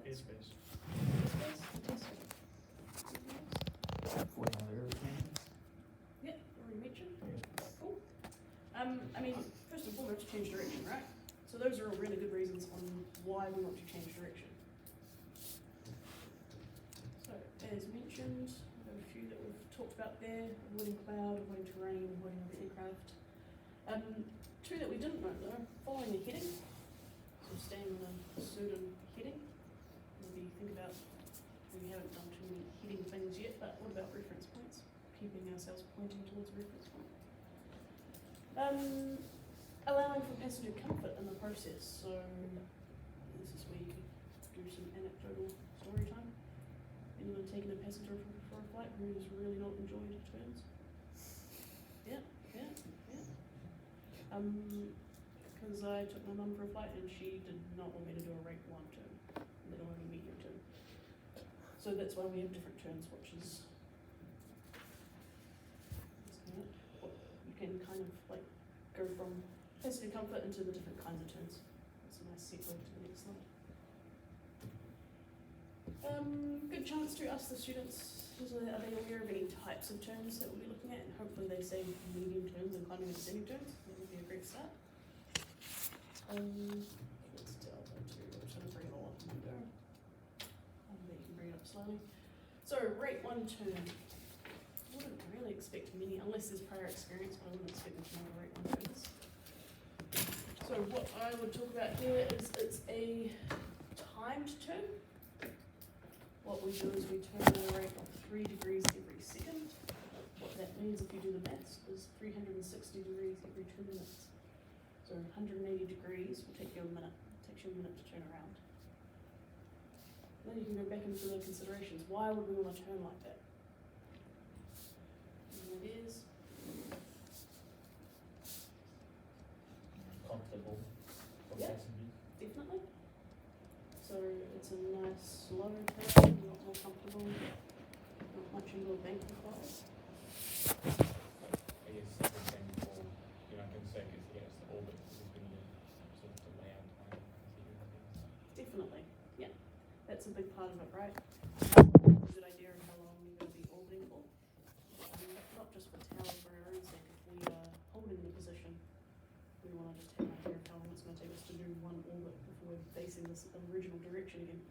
Airspace. Airspace, fantastic. Flying other airplanes. Yeah, already mentioned. Yeah. Cool. I mean, first and foremost, change direction, right? So those are all really good reasons on why we want to change direction. So, as mentioned, there are a few that we've talked about there: avoiding cloud, avoiding terrain, avoiding other aircraft. Two that we didn't know though: following a heading, so staying on a certain heading. Maybe think about, we haven't done too many heading things yet, but what about reference points? Keeping ourselves pointing towards a reference point. Allowing for passenger comfort in the process. So this is where you could do some anecdotal story time. Anyone taking a passenger for a flight who has really not enjoyed turns? Yeah. Because I took my mum for a flight and she did not want me to do a rate 1 turn, let alone a medium turn. So that's why we have different turn swatches. You can kind of like go from passenger comfort into the different kinds of turns. That's a nice segue to the next slide. Good chance to ask the students, are they aware of any types of turns that we'll be looking at, and hopefully they say medium turns and climbing and descending turns. That would be a great start. Let's delve into, I'm just going to bring it all up in window. That you can bring it up slowly. So, rate 1 turn. Wouldn't really expect many, unless there's prior experience, but I wouldn't expect them to know rate 1 turns. So what I would talk about here is it's a timed turn. What we do is we turn at a rate of 3 degrees every second. What that means, if you do the maths, is 360 degrees every 2 minutes. So 180 degrees will take you a minute. It takes you a minute to turn around. Then you can go back into the considerations. Why would we want to turn like that? And it is Comfortable for Yeah. passengers. definitely. So it's a nice slow turn, a lot more comfortable, not much into a bank required. I guess the same for, I can say because yes, the orbit is going to sort of delay out time. Definitely, yeah. That's a big part of it, right? A good idea of how long you're going to be orbiting for. Not just for Tower, for our own sake. If we are holding the position, we want to just have an idea of how long it's going to take us to do one orbit before we're facing this original direction again.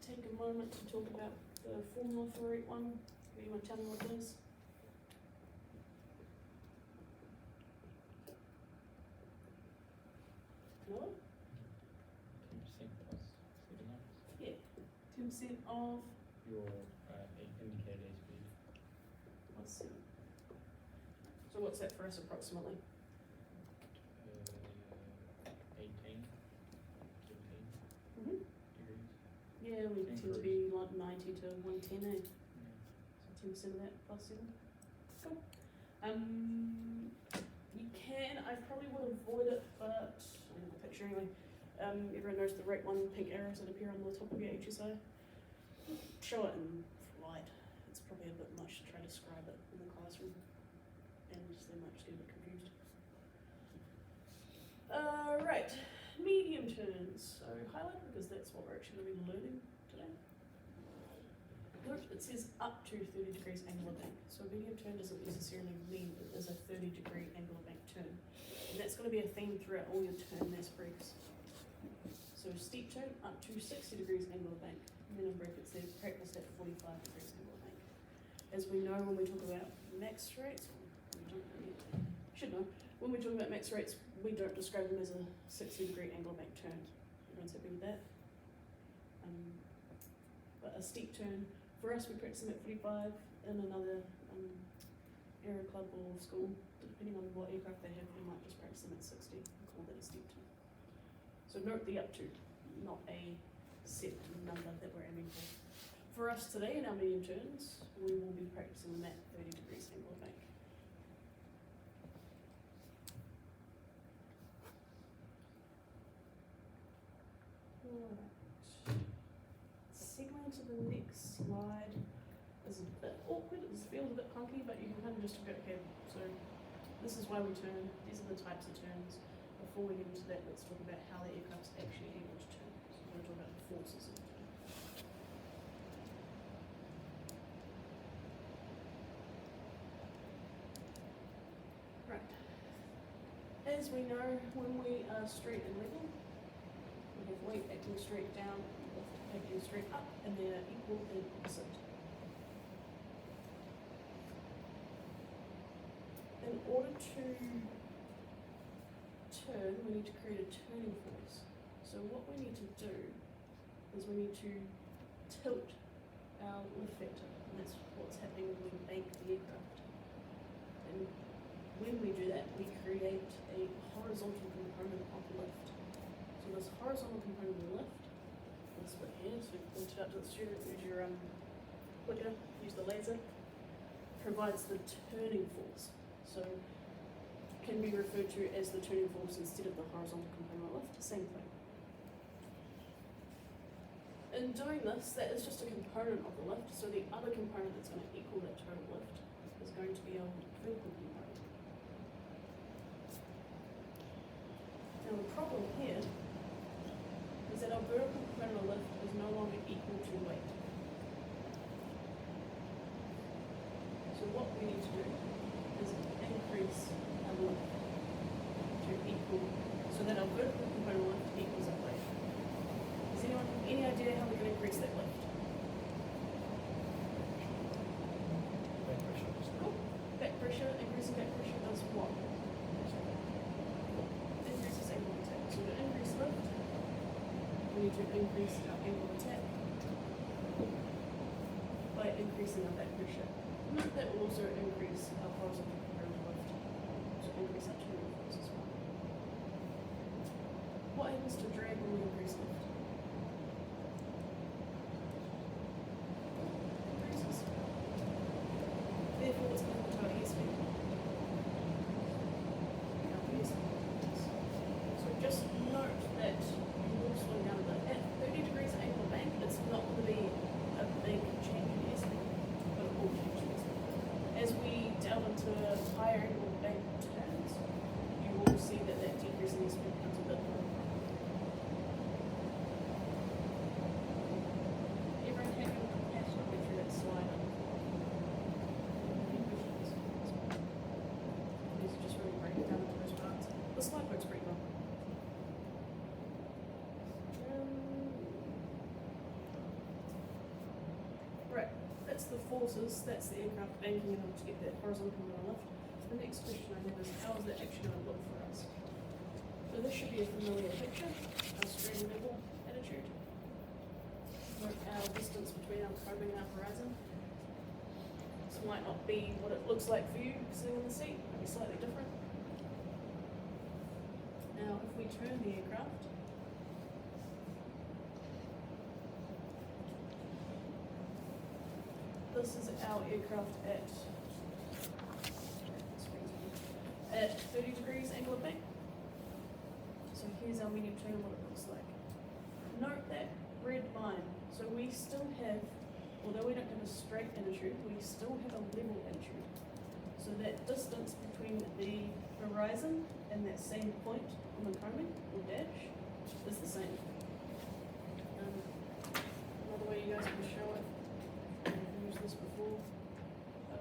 Take a moment to talk about the formula for rate 1. You want to tell me what it is? No? 10% plus 7 knots. Yeah. 10% of Your indicated airspeed. what's 7? So what's that for us approximately? 18, 15 Mm-hmm. degrees. Yeah, we tend to be like 90 to 110, eh? So 10% of that plus 7. Cool. You can, I probably would avoid it, but in the picture anyway. Everyone knows the rate 1 pink arrows that appear on the top of your HSI. Show it in flight. It's probably a bit much to try to describe it in the classroom, and they might just get a bit confused. Right, medium turns. So highlight because that's what we're actually going to be learning today. Note it says up to 30 degrees angle of bank. So a medium turn doesn't necessarily mean it is a 30-degree angle of bank turn. And that's going to be a theme throughout all your turn mass briefs. So steep turn up to 60 degrees angle of bank. And then in brackets they've practiced at 45 degrees angle of bank. As we know when we talk about max rates, should know, when we talk about max rates, we don't describe them as a 60-degree angle of bank turn. Everyone's happy with that? But a steep turn, for us we practice them at 45, in another aero club or school, depending on what aircraft they have, they might just practice them at 60 and call that a steep turn. So note the up to, not a set number that we're aiming for. For us today in our medium turns, we will be practicing them at 30 degrees angle of bank. Alright. Segueing to the next slide is a bit awkward, it feels a bit clunky, but you can kind of just go, okay, so this is why we turn, these are the types of turns. Before we get into that, let's talk about how the aircraft's actually able to turn. as we know, when we are straight and level, we have weight acting straight down, lift acting straight up, and they are equal and opposite. In order to turn, we need to create a turning force. So what we need to do is we need to tilt our lift vector, and that's what's happening when we bank the aircraft. And when we do that, we create a horizontal component of the lift. So this horizontal component of the lift, this bit here, so point it out to the student, use your clicker, use the laser, provides the turning force. So can be referred to as the turning force instead of the horizontal component of the lift, same thing. In doing this, that is just a component of the lift, so the other component that's going to equal that total lift is going to be our vertical component. Now the problem here is that our vertical component of lift is no longer equal to weight. So what we need to do is increase our lift to equal, so that our vertical component of lift equals our weight. Does anyone have any idea how we're going to increase that lift? Back pressure, just Cool. Back pressure, increasing back pressure does what? Increases angle of attack. So to increase lift, we need to increase our angle of attack by increasing our back pressure. Note that will also increase our horizontal component of lift, so increase our turning force as well. What happens to drag when we increase lift? Increases. Therefore, what's going to happen to our airspeed? Our airspeed increases. So just note that you will slow down a bit. At 30 degrees angle of bank, it's not going to be a big change in airspeed, but it will change in airspeed. As we delve into higher angle of bank turns, you will see that that decrease in airspeed becomes a bit more. Everyone have your compassion go through that slide. Any questions? These are just really breaking down into those parts. The slide works pretty well. Right, that's the forces, that's the aircraft banking in order to get that horizontal component lift. The next question I have is, how is that actually going to look for us? So this should be a familiar picture, our stream level attitude. Note our distance between our combing and our horizon. This might not be what it looks like for you sitting in the seat, it might be slightly different. Now, if we turn the aircraft, this is our aircraft at 30 degrees angle of bank. So here's our medium turn and what it looks like. Note that red line. So we still have, although we don't have a straight attitude, we still have a level attitude. So that distance between the horizon and that same point on the combing or dash is the same. Another way you guys can show it, I've used this before,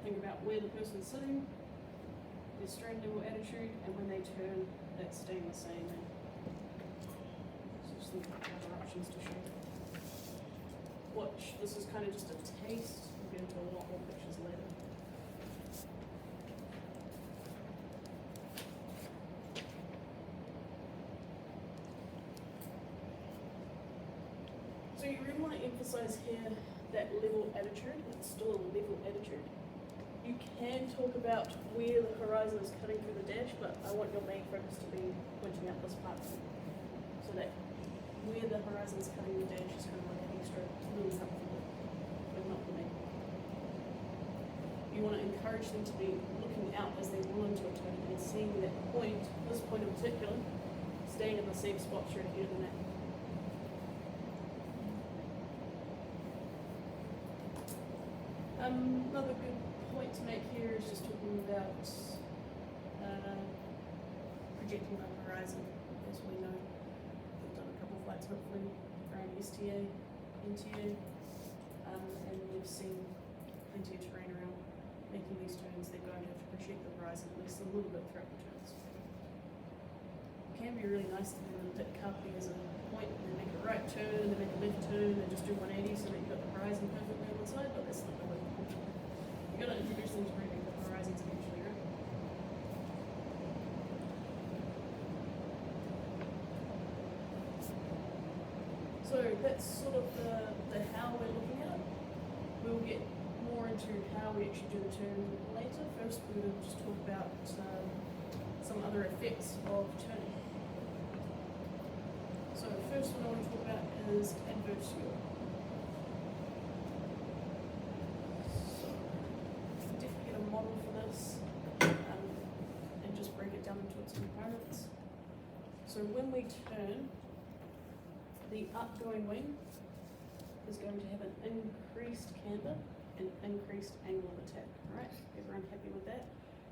think about where the person's sitting, their strain level attitude, and when they turn, that's staying the same. So just think about other options to show. Watch, this is kind of just a taste. We'll get into a lot more pictures later. So you really want to emphasize here that level attitude. It's still a level attitude. You can talk about where the horizon is cutting through the dash, but I want your main focus to be pointing out this part. So that where the horizon is cutting the dash is kind of like an extra little helpful, but not the main. You want to encourage them to be looking out as they roll into a turn and seeing that point, this point in particular, staying in the same spot straight ahead of the map. Another good point to make here is just talking about projecting the horizon. As we know, we've done a couple of flights hopefully around STA, NTA, and we've seen plenty of terrain around making these turns. They're going to have to project the horizon at least a little bit throughout the turns. can be really nice to have a dip copy as a point, and then make a right turn, and then make a left turn, and just do 180 so that you've got the horizon perfectly on one side, but that's not the way you gotta introduce them to bring the horizons eventually, right? So that's sort of the how we're looking at it. We'll get more into how we actually do the turn later. First, we're going to just talk about some other effects of turning. So first one I want to talk about is adverse yaw. So definitely get a model for this and just break it down into its components. So when we turn, the outgoing wing is going to have an increased camber and increased angle of attack. Alright, everyone happy with that?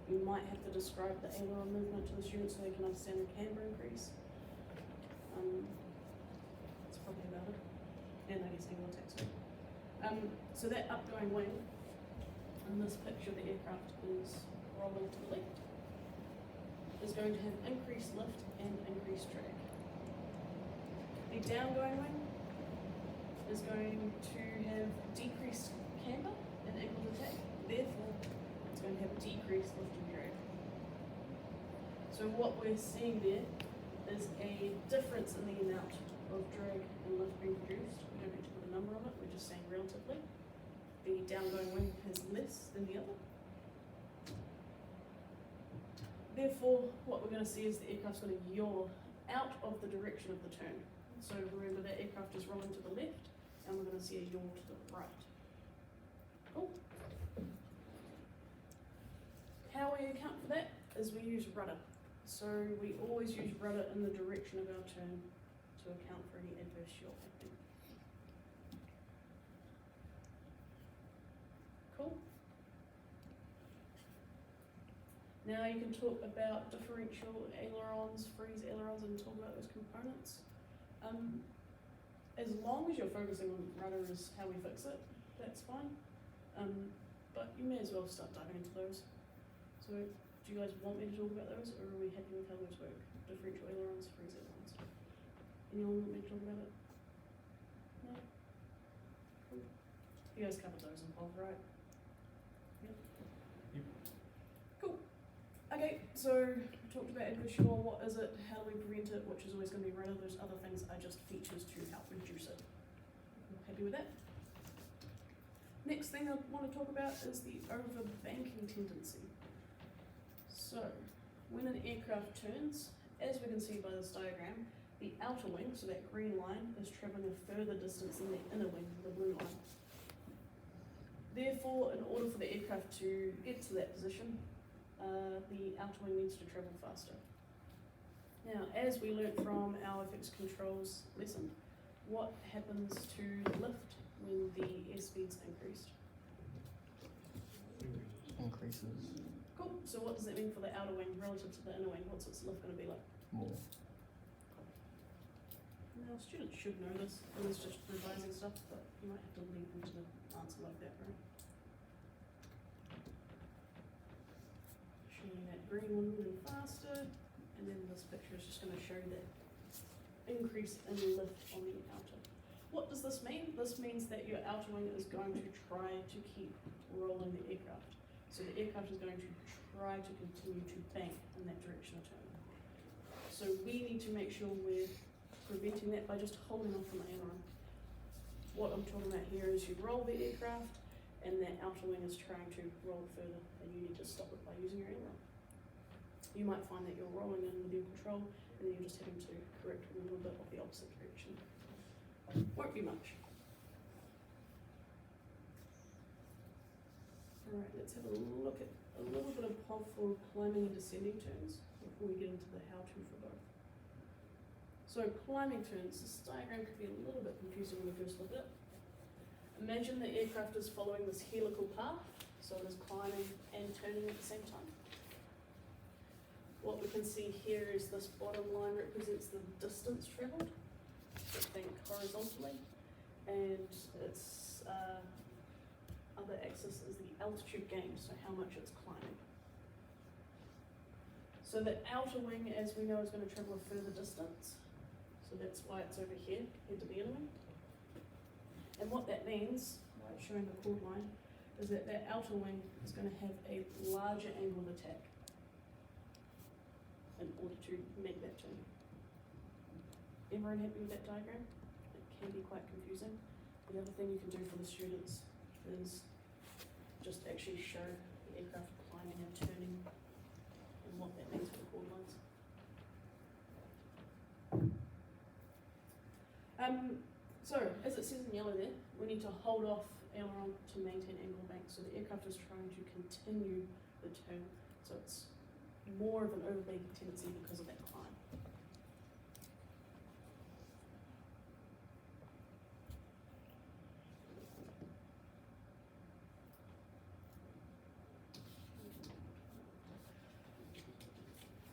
You might have to describe the aileron movement to the student so they can understand the camber increase. That's probably about it. And I guess angle attack, sorry. So that outgoing wing, in this picture the aircraft is rolling to the left, is going to have increased lift and increased drag. The downgoing wing is going to have decreased camber and angle of attack, therefore it's going to have a decreased lift and drag. So what we're seeing there is a difference in the amount of drag and lift being produced. We don't need to put a number on it, we're just saying relatively. The downgoing wing has less than the other. Therefore, what we're going to see is the aircraft's going to yaw out of the direction of the turn. So remember that aircraft is rolling to the left, and we're going to see a yaw to the right. Cool. How we account for that is we use rudder. So we always use rudder in the direction of our turn to account for any adverse yaw happening. Cool. Now you can talk about differential ailerons, freeze ailerons, and talk about those components. As long as you're focusing on rudder is how we fix it, that's fine. But you may as well start diving into those. So do you guys want me to talk about those, or are we happy with how those work? Differential ailerons, freeze ailerons. Anyone want me to talk about it? No? Cool. You guys covered those in Paul, right? Yep. Cool. Okay, so we talked about adverse yaw. What is it? How do we prevent it? Which is always going to be rudder. Those other things are just features to help reduce it. Happy with that? Next thing I want to talk about is the overbanking tendency. So, when an aircraft turns, as we can see by this diagram, the outer wing, so that green line, is travelling a further distance than the inner wing, the blue line. Therefore, in order for the aircraft to get to that position, the outer wing needs to travel faster. Now, as we learnt from our FX controls lesson, what happens to the lift when the airspeed's increased? Increases Cool. So what does that mean for the outer wing relative to the inner wing? What's its lift going to be like? more. Now, students should know this. It was just revising stuff, but you might have to lead them to the answer like that, right? Showing that green one moving faster, and then this picture is just going to show that increase in lift on the outer. What does this mean? This means that your outer wing is going to try to keep rolling the aircraft. So the aircraft is going to try to continue to bank in that direction of turn. So we need to make sure we're preventing that by just holding off on the aileron. What I'm talking about here is you roll the aircraft and that outer wing is trying to roll further and you need to stop it by using your aileron. You might find that you're rolling in with your control and then you're just having to correct a little bit of the opposite direction. Won't be much. Alright, let's have a look at a little bit of helpful climbing and descending turns before we get into the how-to for both. So climbing turns, this diagram could be a little bit confusing when we first look at it. Imagine the aircraft is following this helical path, so it is climbing and turning at the same time. What we can see here is this bottom line represents the distance travelled, so think horizontally, and its other axis is the altitude gained, so how much it's climbing. So the outer wing, as we know, is going to travel a further distance. So that's why it's over here, head to the enemy. And what that means, why it's showing the chord line, is that that outer wing is going to have a larger angle of attack in order to make that turn. Everyone happy with that diagram? It can be quite confusing. The other thing you can do for the students is just actually show the aircraft climbing and turning and what that means for the chord lines. So, as it says in yellow there, we need to hold off aileron to maintain angle of bank. So the aircraft is trying to continue the turn. So it's more of an overbanking tendency because of that climb.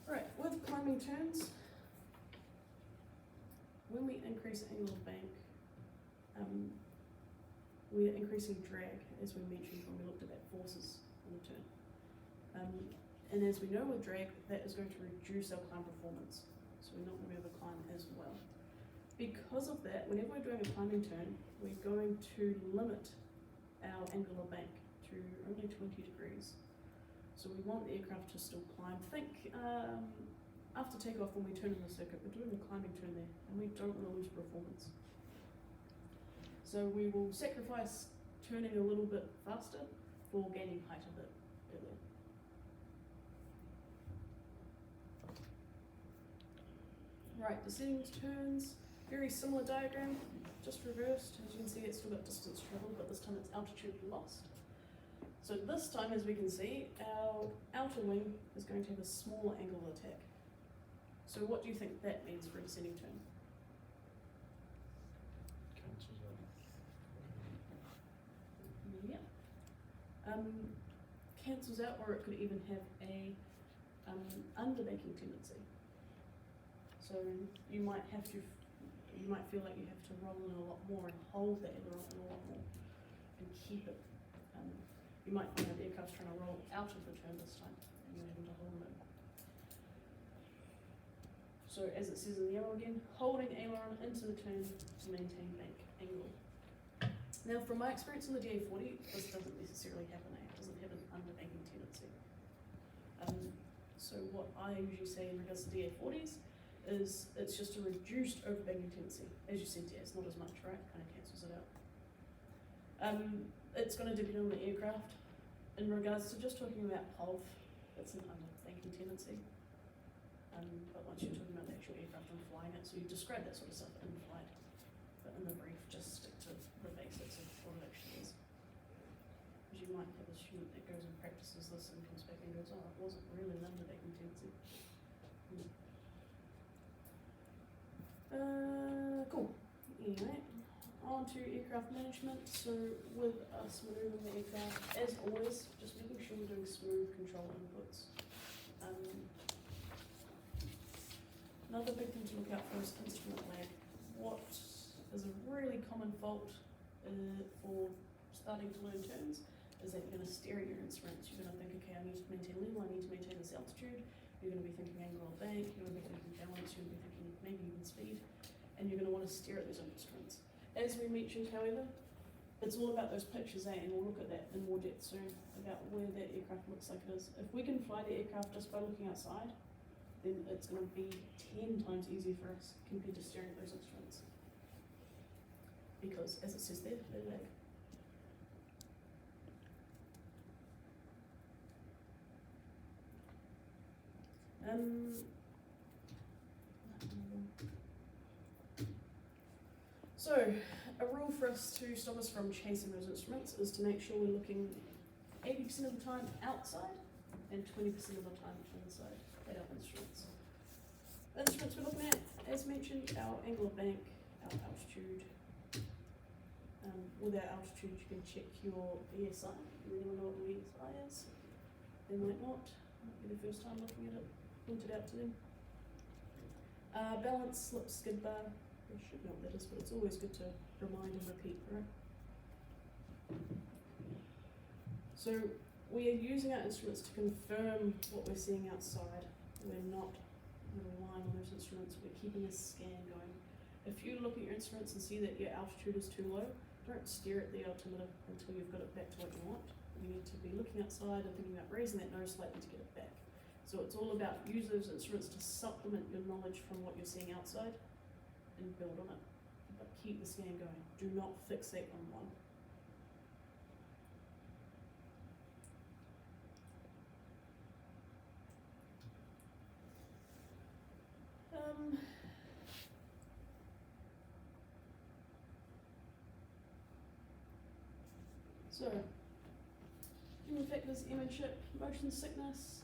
Right, with climbing turns, when we increase angle of bank, we are increasing drag, as we mentioned when we looked at that forces on the turn. And as we know with drag, that is going to reduce our climb performance. So we're not going to be able to climb as well. Because of that, whenever we're doing a climbing turn, we're going to limit our angle of bank to only 20 degrees. So we want the aircraft to still climb. Think after takeoff when we turn in the circuit, we're doing a climbing turn there, and we don't want to lose performance. So we will sacrifice turning a little bit faster for gaining height a bit earlier. Right, descending turns, very similar diagram, just reversed. As you can see, it's still got distance traveled, but this time it's altitude lost. So this time, as we can see, our outer wing is going to have a smaller angle of attack. So what do you think that means for a descending turn? Cancels out. Yeah. Cancels out, or it could even have a underbanking tendency. So you might feel like you have to roll in a lot more and hold the aileron in a lot more and keep it. You might find that the aircraft's trying to roll out of the turn this time, and you're having to hold it. So as it says in the yellow again, holding aileron into the turn to maintain bank angle. Now from my experience in the DA40, this doesn't necessarily happen, it doesn't have an underbanking tendency. So what I usually say in regards to DA40s is it's just a reduced overbanking tendency. As you said, yeah, it's not as much, right? Kind of cancels it out. It's going to depend on the aircraft. In regards to just talking about POV, it's an underbanking tendency. But once you're talking about the actual aircraft and flying it, so you describe that sort of stuff in flight. But in the brief, just stick to the basics of what it actually is. Because you might have a student that goes and practices this and comes back and goes, oh, it wasn't really an underbanking tendency. Cool. Anyway, on to aircraft management. So with us maneuvering the aircraft, as always, just making sure we're doing smooth control inputs. Another big thing to look out for is instrument lag. What is a really common fault for starting to learn turns is that you're going to stare at your instruments. You're going to think, okay, I need to maintain level, I need to maintain this altitude. You're going to be thinking angle of bank, you're going to be thinking balance, you're going to be thinking maybe even speed, and you're going to want to stare at those instruments. As we mentioned, however, it's all about those pictures, and we'll look at that in more depth soon, about where that aircraft looks like it is. If we can fly the aircraft just by looking outside, then it's going to be 10 times easier for us compared to staring at those instruments. Because, as it says there, they lag. So, a rule for us to stop us from chasing those instruments is to make sure we're looking 80% of the time outside and 20% of the time inside at our instruments. The instruments we're looking at, as mentioned, our angle of bank, our altitude. With our altitude, you can check your ESI. You really want to know what the ESI is. They might not. Might be the first time looking at it. Pointed out to them. Balance, slip, skid bar. You should know what that is, but it's always good to remind and repeat, right? So we are using our instruments to confirm what we're seeing outside. We're not relying on those instruments, we're keeping a scan going. If you look at your instruments and see that your altitude is too low, don't stare at the altimeter until you've got it back to what you want. You need to be looking outside and thinking about raising that nose slightly to get it back. So it's all about use those instruments to supplement your knowledge from what you're seeing outside and build on it. But keep the scan going. Do not fixate on one. So, human factors, airmanship, motion sickness,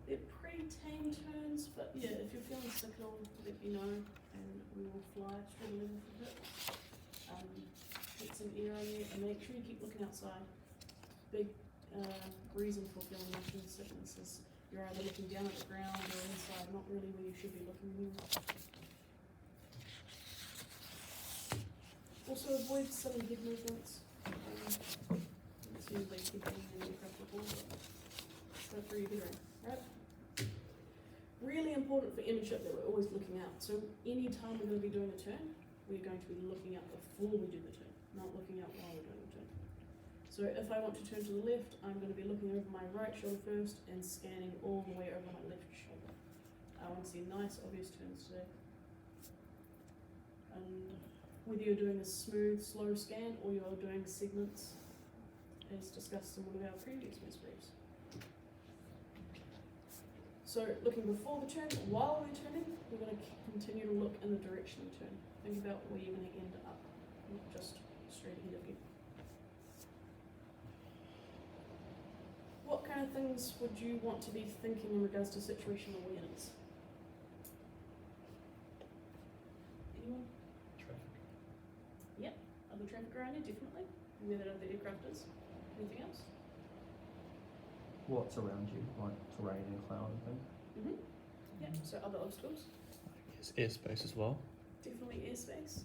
they're pretty tame turns, but yeah, if you're feeling sick at all, let me know and we will fly straight level for it. Get some air on you and make sure you keep looking outside. Big reason for feeling motion sickness is you're either looking down at the ground or inside, not really where you should be looking anymore. Also avoid sudden head movements. It seems like you're being in the aircraft before, but don't throw your head around, right? Really important for airmanship that we're always looking out. So any time we're going to be doing a turn, we're going to be looking out before we do the turn, not looking out while we're doing the turn. So if I want to turn to the left, I'm going to be looking over my right shoulder first and scanning all the way over my left shoulder. I want to see nice, obvious turns today. And whether you're doing a smooth, slow scan or you're doing segments, as discussed in one of our previous Miss briefs. So looking before the turn, while we're turning, we're going to continue to look in the direction of the turn. Think about where you're going to end up, not just straight ahead of you. What kind of things would you want to be thinking in regards to situational awareness? Anyone? Traffic. Yep, other traffic around you, definitely. Where that other aircraft is. Anything else? What's around you, like terrain and cloud and things? Mm-hmm. Yeah, so other obstacles. Yes, airspace as well. Definitely airspace.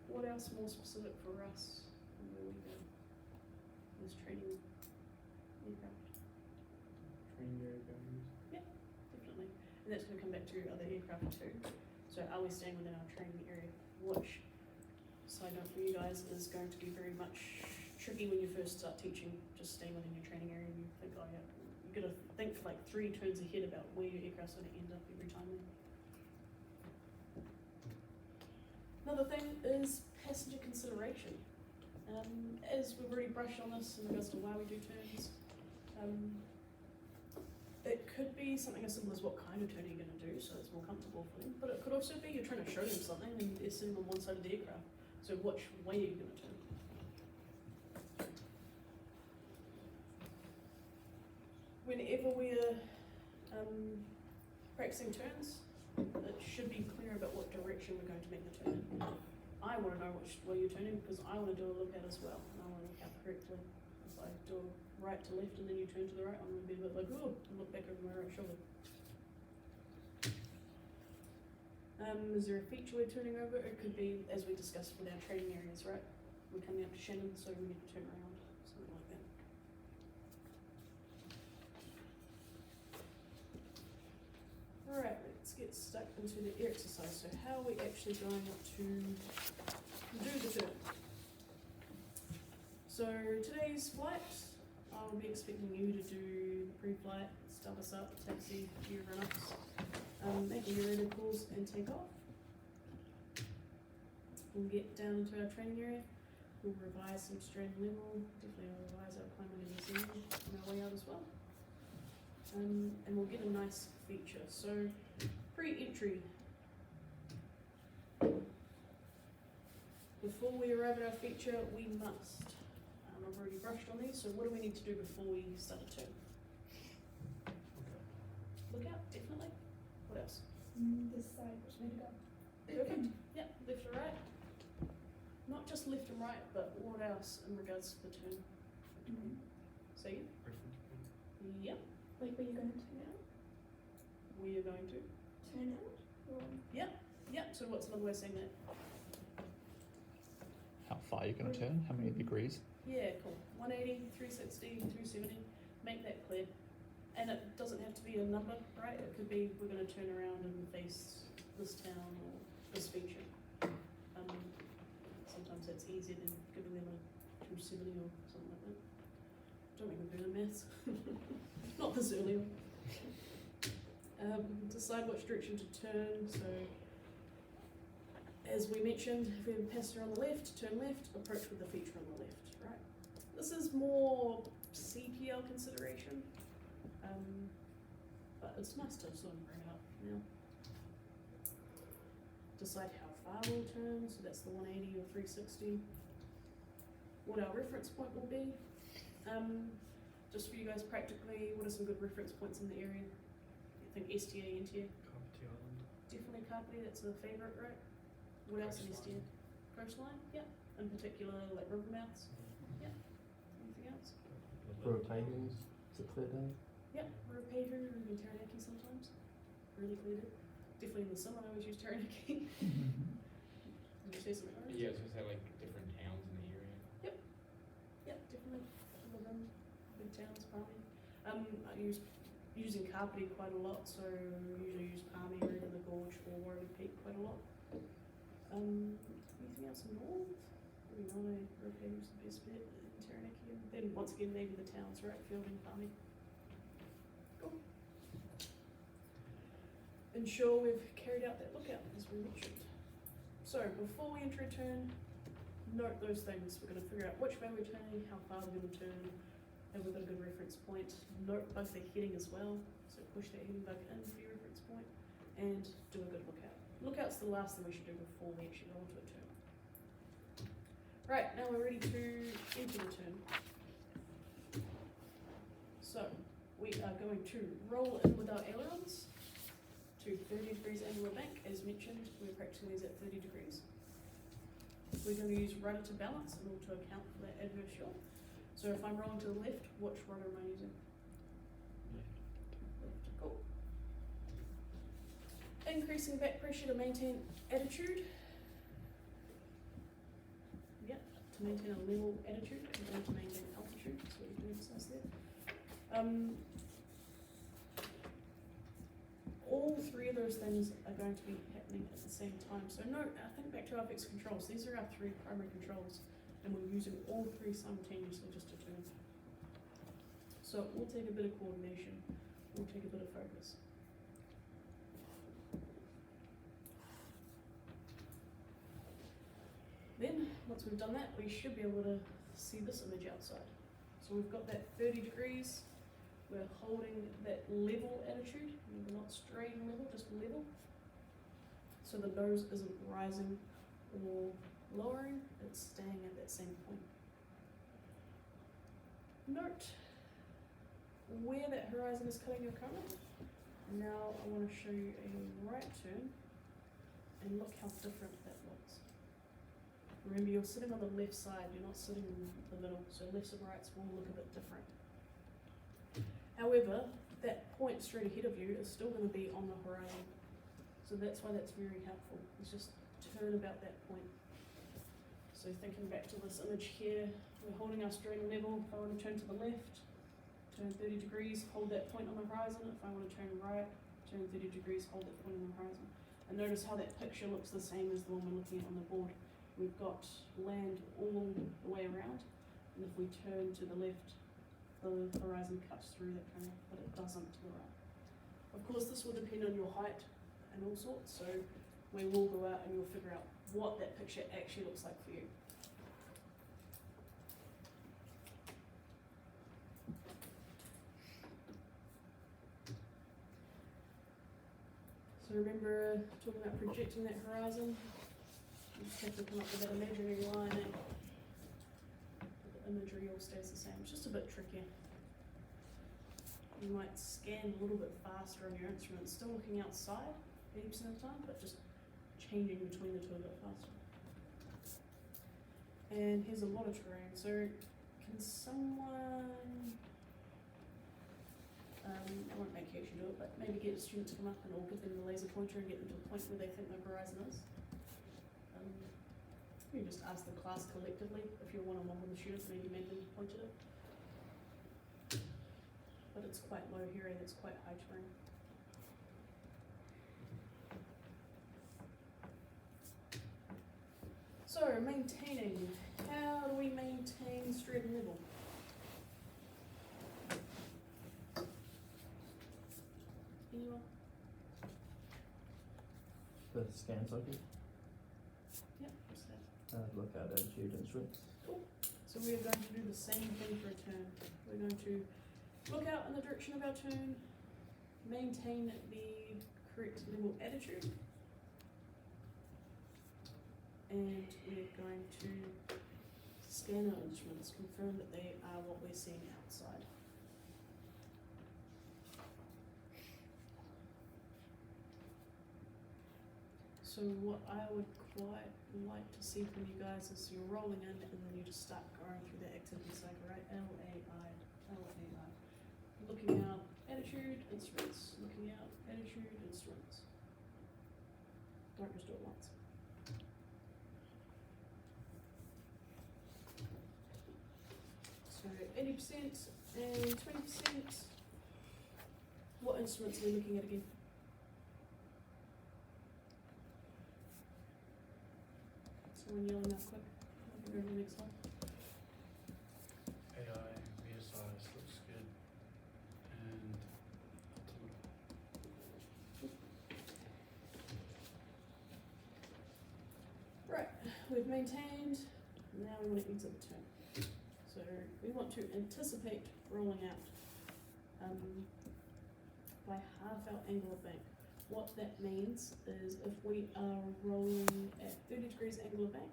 What else more specific for us and where we go? This training aircraft. Training area values. Definitely. And that's going to come back to other aircraft too. So are we staying within our training area? Which, side note for you guys, is going to be very much tricky when you first start teaching, just staying within your training area and you think, oh yeah, you've got to think like 3 turns ahead about where your aircraft's going to end up every time then. Another thing is passenger consideration. As we've already brushed on this in regards to why we do turns, it could be something as simple as what kind of turn are you going to do so it's more comfortable for them, but it could also be you're trying to show them something and they're sitting on one side of the aircraft, so which way are you going to turn? Whenever we're practicing turns, it should be clear about what direction we're going to make the turn in. I want to know which way you're turning because I want to do a look at as well, and I want to look out correctly. If I do a right to left and then you turn to the right, I'm going to be a bit like, oh, and look back over my right shoulder. Is there a feature we're turning over? It could be, as we discussed with our training areas, right? We're coming up to Shannon, so we need to turn around, something like that. Alright, let's get stuck into the air exercise. So how are we actually going to do the turn? So today's flight, I'll be expecting you to do the pre-flight, start us up, taxi, few run-ups, making your radar calls and take off. We'll get down into our training area. We'll revise some straight and level, definitely revise our climbing and descending on our way out as well. And we'll get a nice feature. So, pre-entry. Before we arrive at our feature, we must. I've already brushed on these, so what do we need to do before we start a turn? Look out, definitely. What else? This side, which way to go? Perfect. Yep, left or right. Not just left and right, but what else in regards to the turn? Say it. Yep. Like where you're going to turn out? Where you're going to? Turn out? Or Yep, so what's another way of saying that? How far you're going to turn? How many degrees? Yeah, cool. 180, 360, 270. Make that clear. And it doesn't have to be a number, right? It could be, we're gonna turn around and face this town or this feature. Sometimes that's easier than giving them a 270 or something like that. Don't make me do the maths. Not this early on. Decide which direction to turn, so as we mentioned, if we have a passenger on the left, turn left, approach with the feature on the left, right? This is more CPL consideration, but it's nice to sort of bring it up now. Decide how far we'll turn, so that's the 180 or 360. What our reference point will be. Just for you guys practically, what are some good reference points in the area? I think STA, NTA. Carpety Island. Definitely Kapiti, that's a favourite, right? What else in STA? Coastline, yeah. In particular, like river mouths. Yeah. Anything else? Rotators. Is it clear day? Yeah, Ruapehu, or even Taranaki sometimes. Really clear day. Definitely in the summer, I always use Taranaki. Did you say something else? Yeah, I was gonna say like different towns in the area. Yeah, definitely. Some of them, big towns, Palmy. I use using Kapiti quite a lot, so usually use Palmy or even the Gorge or Warren Peak quite a lot. Anything else in North? Maybe None, Ruapehu's the best bet in Taranaki. And then once again, maybe the towns, right? Field and Palmy. Cool. Ensure we've carried out that lookout, as we mentioned. So, before we enter a turn, note those things. We're going to figure out which way we're turning, how far we're going to turn, and we've got a good reference point. Note both the heading as well, so push that heading bug in for your reference point, and do a good lookout. Lookout's the last thing we should do before we actually go into a turn. Right, now we're ready to enter the turn. So, we are going to roll in with our ailerons to 30 degrees angular bank. As mentioned, we're practicing these at 30 degrees. We're going to use rudder to balance in order to account for that adverse yaw. So if I'm rolling to the left, which rudder am I using? Left. Cool. Increasing back pressure to maintain attitude. Yeah, to maintain a level attitude and to maintain altitude. So we can emphasize there. All three of those things are going to be happening at the same time. So note, I think back to our fixed controls. These are our three primary controls, and we're using all three simultaneously just to turn. So it will take a bit of coordination. Will take a bit of focus. Then, once we've done that, we should be able to see this image outside. So we've got that 30 degrees. We're holding that level attitude. We're not straight level, just level. So the nose isn't rising or lowering, it's staying at that same point. Note where that horizon is cutting your camera. Now I want to show you a right turn and look how different that looks. Remember, you're sitting on the left side, you're not sitting in the middle, so lefts and rights will look a bit different. However, that point straight ahead of you is still going to be on the horizon. So that's why that's very helpful. It's just turn about that point. So thinking back to this image here, we're holding our straight and level. If I want to turn to the left, turn 30 degrees, hold that point on the horizon. If I want to turn right, turn 30 degrees, hold that point on the horizon. And notice how that picture looks the same as the one we're looking at on the board. We've got land all the way around, and if we turn to the left, the horizon cuts through that camera, but it doesn't to the right. Of course, this will depend on your height and all sorts, so we will go out and you'll figure out what that picture actually looks like for you. So remember talking about projecting that horizon? You just have to come up with that imaginary line, eh? The imagery all stays the same. It's just a bit trickier. You might scan a little bit faster on your instrument, still looking outside 80% of the time, but just changing between the two a bit faster. And here's a lot of terrain. So can someone, I won't make you actually do it, but maybe get a student to come up and or give them the laser pointer and get them to the point where they think the horizon is. You just ask the class collectively, if you're one-on-one with the students, maybe make them point at it. But but it's quite low here and it's quite high terrain. So, maintaining. How do we maintain straight and level? Anyone? The scan socket, Yep, what's that? look at attitude and strength. So we are going to do the same thing for a turn. We're going to look out in the direction of our turn, maintain the correct level attitude, and we're going to scan our instruments, confirm that they are what we're seeing outside. So what I would quite like to see from you guys is you're rolling in and then you just start going through the activity cycle, right? L-A-I, L-A-I. Looking out, attitude, instruments. Looking out, attitude, instruments. Don't just do it once. So 80% and 20%. What instruments are we looking at again? Someone yelling out quick. I can go to the next slide. AI, VSIs looks good, and Right, we've maintained, now we want to exit the turn. So we want to anticipate rolling out by half our angle of bank. What that means is if we are rolling at 30 degrees angle of bank,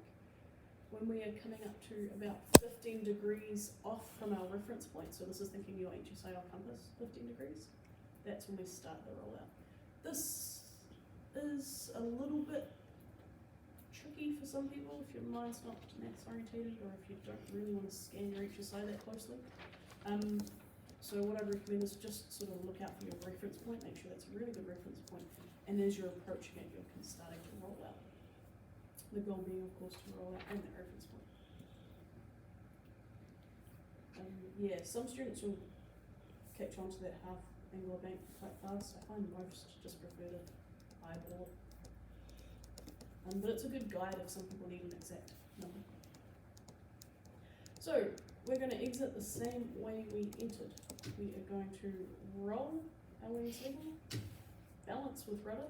when we are coming up to about 15 degrees off from our reference point, so this is thinking your HSI or compass, 15 degrees, that's when we start the rollout. This is a little bit tricky for some people if your mind's not maths orientated or if you don't really want to scan your HSI that closely. So what I'd recommend is just sort of look out for your reference point, make sure that's a really good reference point, and as you're approaching it, you're starting to roll out. The goal being, of course, to roll out in that reference point. Yeah, some students will catch on to that half angle of bank quite fast. I find most just prefer to eyeball it. But it's a good guide if some people need an exact number. So, we're going to exit the same way we entered. We are going to roll our wings level, balance with rudder,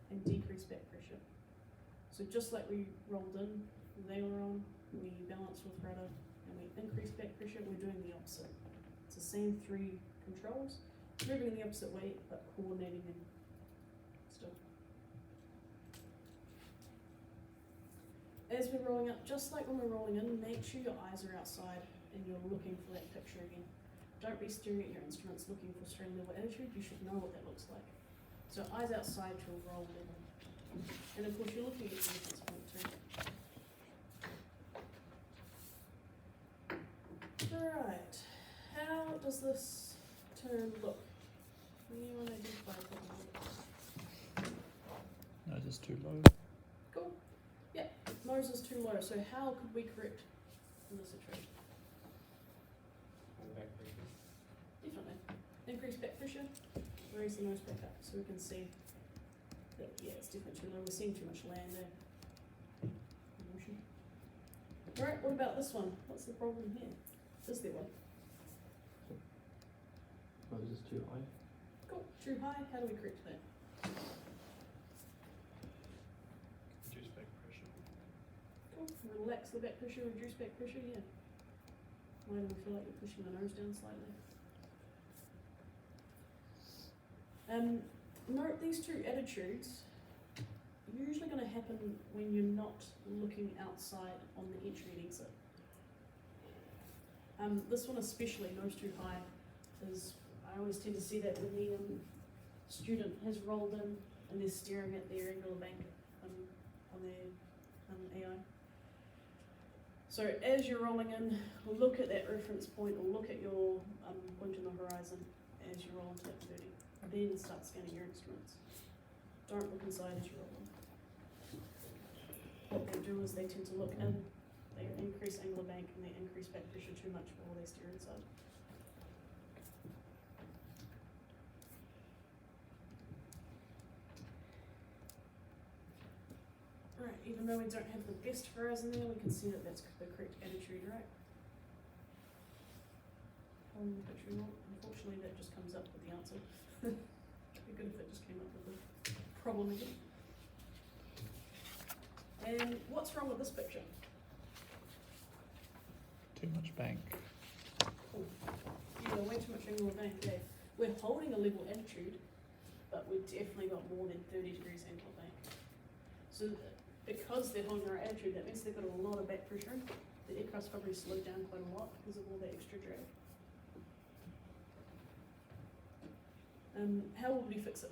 and decrease back pressure. So just like we rolled in, they were on, we balance with rudder, and we increase back pressure, we're doing the opposite. It's the same three controls, moving in the opposite way, but coordinating them still. As we're rolling up, just like when we're rolling in, make sure your eyes are outside and you're looking for that picture again. Don't be staring at your instruments looking for strain level attitude, you should know what that looks like. So eyes outside to roll level. And of course you're looking at your reference point too. Alright, how does this turn look? Anyone identify something? Nose is too low. Cool. Yep, nose is too low, so how could we correct in this situation? On the back pressure. Definitely. Increase back pressure, raise the nose back up so we can see that, yeah, it's definitely too low. We're seeing too much land there. Motion. Alright, what about this one? What's the problem here? Is there one? Nose is too high. Cool. Too high, how do we correct that? reduce back pressure. Cool. Relax the back pressure, reduce back pressure, yeah. Why do we feel like you're pushing the nose down slightly? Note these two attitudes are usually going to happen when you're not looking outside on the entry and exit. This one especially, nose too high, is I always tend to see that when the student has rolled in and they're staring at their angular bank on their AI. So as you're rolling in, look at that reference point or look at your point on the horizon as you roll into that 30. Then start scanning your instruments. Don't look inside as you roll in. What they do is they tend to look in, they increase angle of bank and they increase back pressure too much before they steer inside. though we don't have the best horizon there, we can see that that's the correct attitude, right? Unfortunately, that just comes up with the answer. It'd be good if it just came up with the problem again. And what's wrong with this picture? Too much bank. Yeah, way too much angle of bank, yeah. We're holding a level attitude, but we've definitely got more than 30 degrees angle of bank. So because they're holding our attitude, that means they've got a lot of back pressure. The aircraft's probably slowed down quite a lot because of all that extra drag. How would we fix it?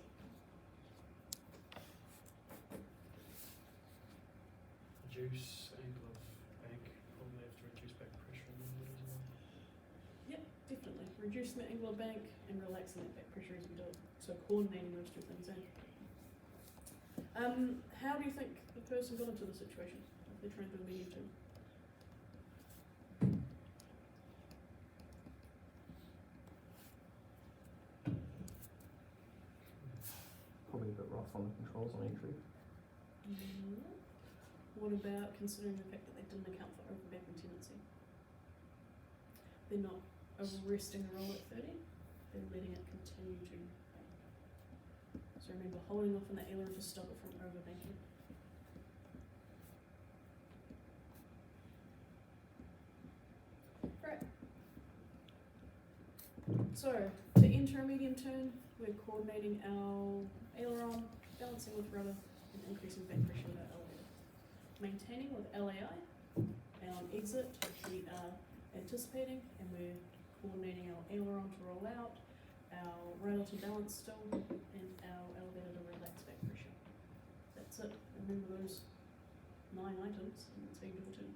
Reduce angle of bank, probably have to reduce back pressure a little bit as well. Definitely. Reducing the angle of bank and relaxing that back pressure as we do it. So coordinating those two things in. How do you think the person got into the situation if they're trying to do a medium turn? Probably a bit rough on the controls on entry. What about considering the fact that they didn't account for overbapping tendency? They're not arresting the roll at 30, they're letting it continue to bank. So remember, holding off on the aileron to stop it from overbanking. Right. So, to enter a medium turn, we're coordinating our aileron, balancing with rudder, and increasing back pressure with our elevator. Maintaining with LAI, and on exit, we are anticipating, and we're coordinating our aileron to roll out, our rudder to balance still, and our elevator to relax back pressure. That's it. Remember those 9 items, and that's how you do the turn.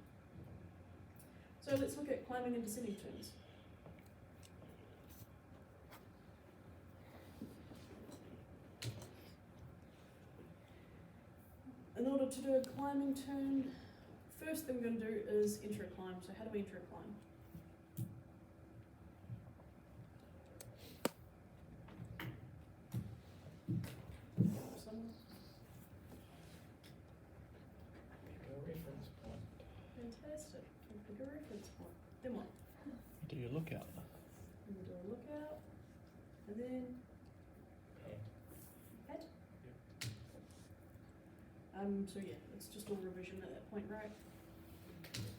So let's look at climbing and descending turns. In order to do a climbing turn, first thing we're going to do is enter a climb. So how do we enter a climb? Someone? Pick a reference point. Fantastic. We'll pick a reference point. Then what? Do you look out? And we'll do a lookout. And then Pad. pad. So yeah, it's just all revision at that point, right?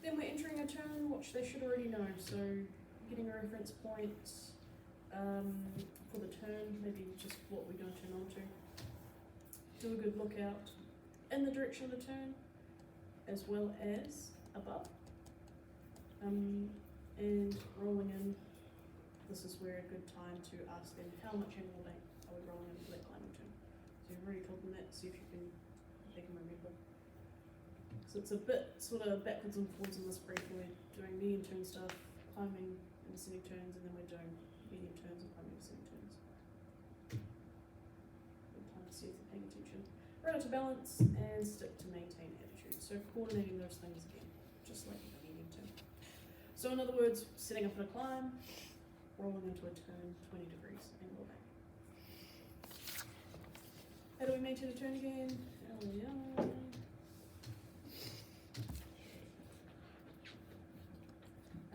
Then we're entering a turn, which they should already know. So getting a reference point for the turn, maybe just what we're going to turn on to. Do a good lookout in the direction of the turn, as well as above. And rolling in, this is where a good time to ask them how much angle bank are we rolling into that climbing turn. So you've already told them that, see if you can make them remember. So it's a bit sort of backwards and forwards in this brief. We're doing medium turn stuff, climbing and descending turns, and then we're doing medium turns and climbing and descending turns. Good time to see if they're paying attention. Rudder to balance and stick to maintain attitude. So coordinating those things again, just like in a medium turn. So in other words, setting up in a climb, rolling into a turn, 20 degrees, angle back. How do we maintain a turn again? LAI.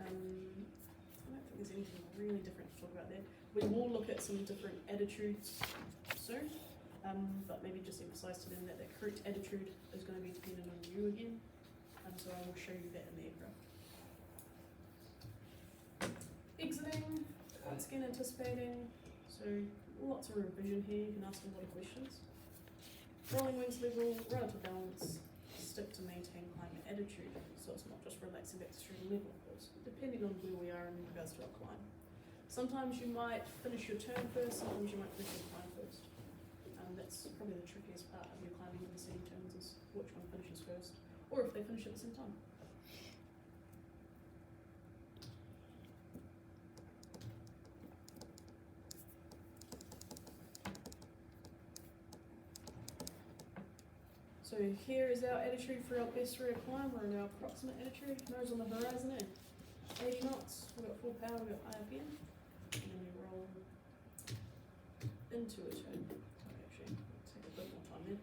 I don't think there's anything really different to talk about there. We will look at some different attitudes soon, but maybe just emphasise to them that the correct attitude is going to be dependent on you again. So I will show you that in the aircraft. Exiting, once again anticipating, so lots of revision here, you can ask them a lot of questions. Rolling wings level, rudder to balance, stick to maintain climbing attitude, so it's not just relaxing back to straight level, of course, depending on where we are in regards to our climb. Sometimes you might finish your turn first, sometimes you might finish your climb first. That's probably the trickiest part of your climbing and descending turns, is which one finishes first, or if they finish at the same time. So here is our attitude for our best rate of climb. We're in our approximate attitude, nose on the horizon in. 80 knots, we've got full power, we've got IFN. And then we roll into a turn. Actually, take a bit more time there.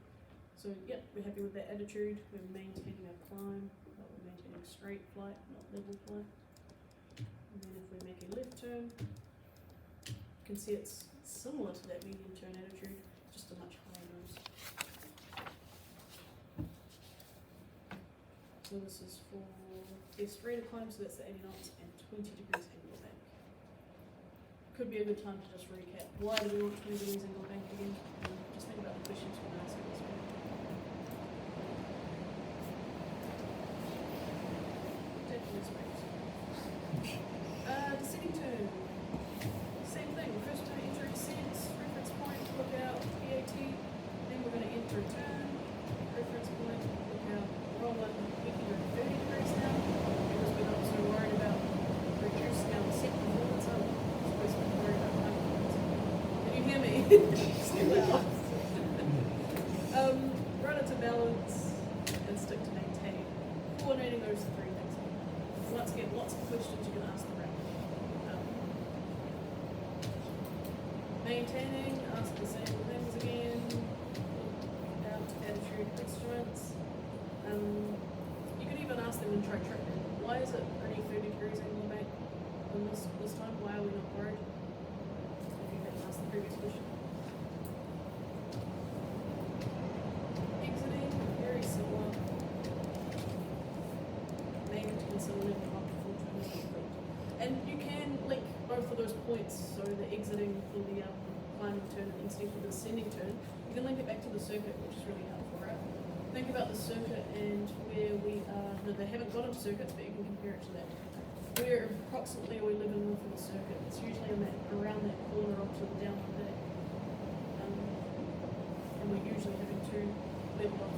So, yep, we're happy with that attitude. We're maintaining our climb, but we're maintaining straight flight, not level flight. And then if we make a left turn, you can see it's similar to that medium turn attitude, just a much higher nose. So this is for the straighter climb, so that's the 80 knots and 20 degrees angle bank. Could be a good time to just recap. Why do we want 20 degrees angle bank again? Just think about the questions we're asking this week. Descending turn. Same thing. First turn, enter descent, reference point, look out, PAT. Then we're going to enter a turn, reference point, look out, roll up. We can go 30 degrees now because we're not so worried about reducing our set performance. I'm supposed to be worried about high performance. Can you hear me? Still loud. Run it to balance and stick to maintain. Coordinating those three things. Once again, lots of questions you can ask the round. Maintaining, ask the same things again. Out attitude instruments. You can even ask them in tritrictor. Why is it only 30 degrees angle bank on this time? Why are we not worried? If you hadn't asked the previous question. Exiting, very similar. Considering up to full turn is complete. And you can link both of those points, so the exiting for the climbing turn and instinct for the descending turn, you can link it back to the circuit, which is really helpful, right? Think about the circuit and where we are, no, they haven't got into circuits, but you can compare it to that. Where approximately are we living within the circuit? It's usually around that corner up to the downward day. And we're usually having to level off.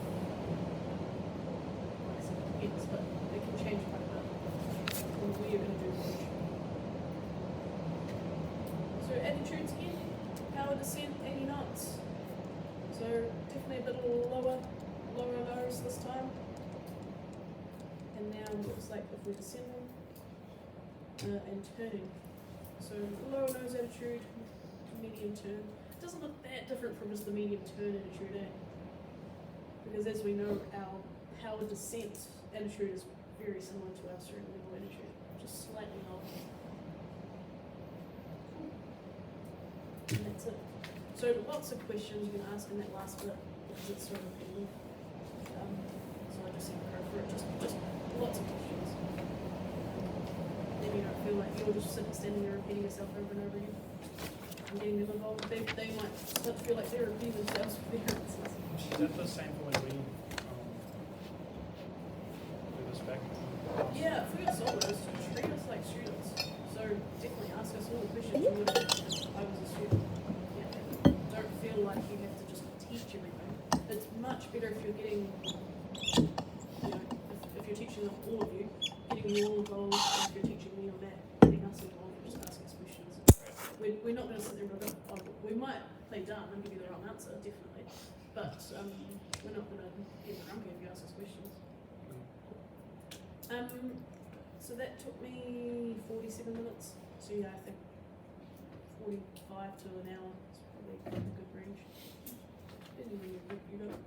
Like I said, it depends, but it can change quite a bit when we are going to do the push. So attitudes again, power descent 80 knots. So definitely a bit lower nose this time. And now it looks like if we're descending and turning. So lower nose attitude, medium turn. It doesn't look that different from just the medium turn attitude, eh? Because as we know, our power descent attitude is very similar to our certain level attitude, just slightly lower. And that's it. So lots of questions you can ask in that last bit because it's so repetitive. So I just said go for it, just lots of questions. Then you don't feel like you're just standing there repeating yourself over and over again. And getting them involved. They might start to feel like they're repeating themselves with their answers. Is that the same for when we do this back? Yeah, if we got solos, treat us like students. So definitely ask us all the questions you would have if I was a student. Yeah. Don't feel like you have to just teach everything. It's much better if you're getting, if you're teaching all of you, getting you all involved, and if you're teaching me or Matt, getting us involved and just asking us questions. We're not going to sit there and go, we might play dumb and give you the wrong answer, definitely. But we're not going to get grumpy if you ask us questions. So that took me 47 minutes. So yeah, I think 45 to an hour is probably a good range. Depending on your group you got.